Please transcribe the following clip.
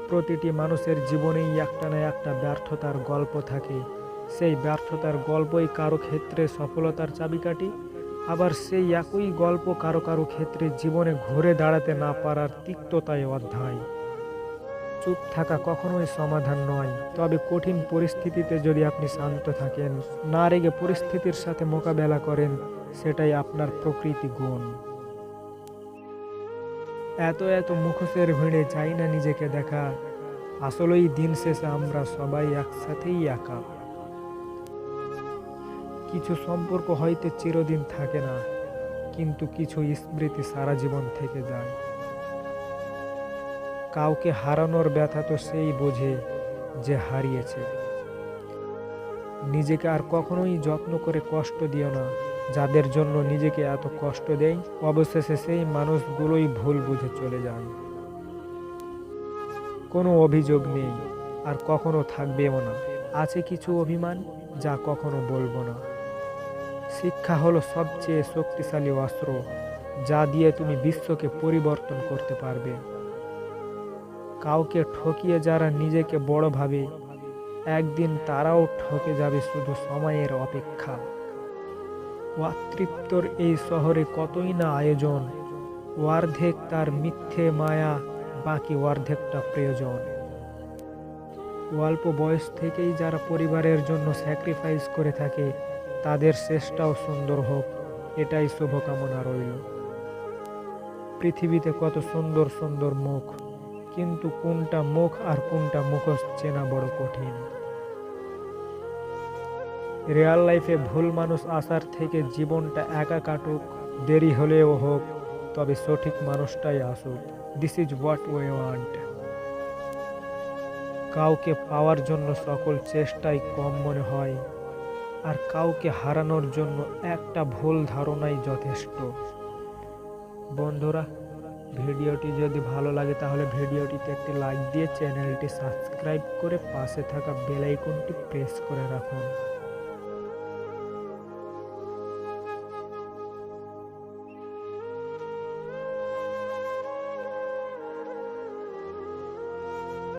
প্রতিটি মানুষের জীবনেই একটা না একটা ব্যর্থতার গল্প থাকে। সেই ব্যর্থতার গল্পই কারো ক্ষেত্রে সফলতার চাবিকাঠি, আবার সেই একই গল্প কারো কারো ক্ষেত্রে জীবনে ঘুরে দাঁড়াতে না পারার তিক্ততায় অধ্যায়। চুপ থাকা কখনোই সমাধান নয়, তবে কঠিন পরিস্থিতিতে যদি আপনি শান্ত থাকেন, না রেগে পরিস্থিতির সাথে মোকাবেলা করেন, সেটাই আপনার প্রকৃতি গুণ। এত এত মুখোশের ভিড়ে চাই না নিজেকে দেখা, আসলেই দিন শেষে আমরা সবাই একসাথেই একা। কিছু সম্পর্ক হয়তো চিরদিন থাকে না, কিন্তু কিছু স্মৃতি সারা জীবন থেকে যায়। কাউকে হারানোর ব্যথা তো সেই বোঝে যে হারিয়েছে। নিজেকে আর কখনোই যত্ন করে কষ্ট দিও না। যাদের জন্য নিজেকে এত কষ্ট দেয়, অবশেষে সেই মানুষগুলোই ভুল বুঝে চলে যায়। কোনো অভিযোগ নেই, আর কখনো থাকবেও না। আছে কিছু অভিমান, যা কখনো বলবো না। শিক্ষা হলো সবচেয়ে শক্তিশালী অস্ত্র, যা দিয়ে তুমি বিশ্বকে পরিবর্তন করতে পারবে। কাউকে ঠকিয়ে যারা নিজেকে বড় ভাবে, একদিন তারাও ঠকে যাবে, শুধু সময়ের অপেক্ষা। অতৃপ্তর এই শহরে কতই না আয়োজন, অর্ধেক তার মিথ্যে মায়া, বাকি অর্ধেকটা প্রয়োজন। অল্প বয়স থেকেই যারা পরিবারের জন্য স্যাক্রিফাইস করে থাকে, তাদের শেষটাও সুন্দর হোক, এটাই শুভকামনা রইল। পৃথিবীতে কত সুন্দর সুন্দর মুখ, কিন্তু কোনটা মুখ আর কোনটা মুখোশ চেনা বড় কঠিন। রিয়েল লাইফে ভুল মানুষ আসার থেকে জীবনটা একা কাটুক, দেরি হলেও হোক, তবে সঠিক মানুষটাই আসুক। This is what we want. কাউকে পাওয়ার জন্য সকল চেষ্টাই কম মনে হয়, আর কাউকে হারানোর জন্য একটা ভুল ধারণাই যথেষ্ট। বন্ধুরা, ভিডিওটি যদি ভালো লাগে তাহলে ভিডিওটিতে একটি লাইক দিয়ে চ্যানেলটি সাবস্ক্রাইব করে পাশে থাকা বেল আইকনটি প্রেস করে রাখুন।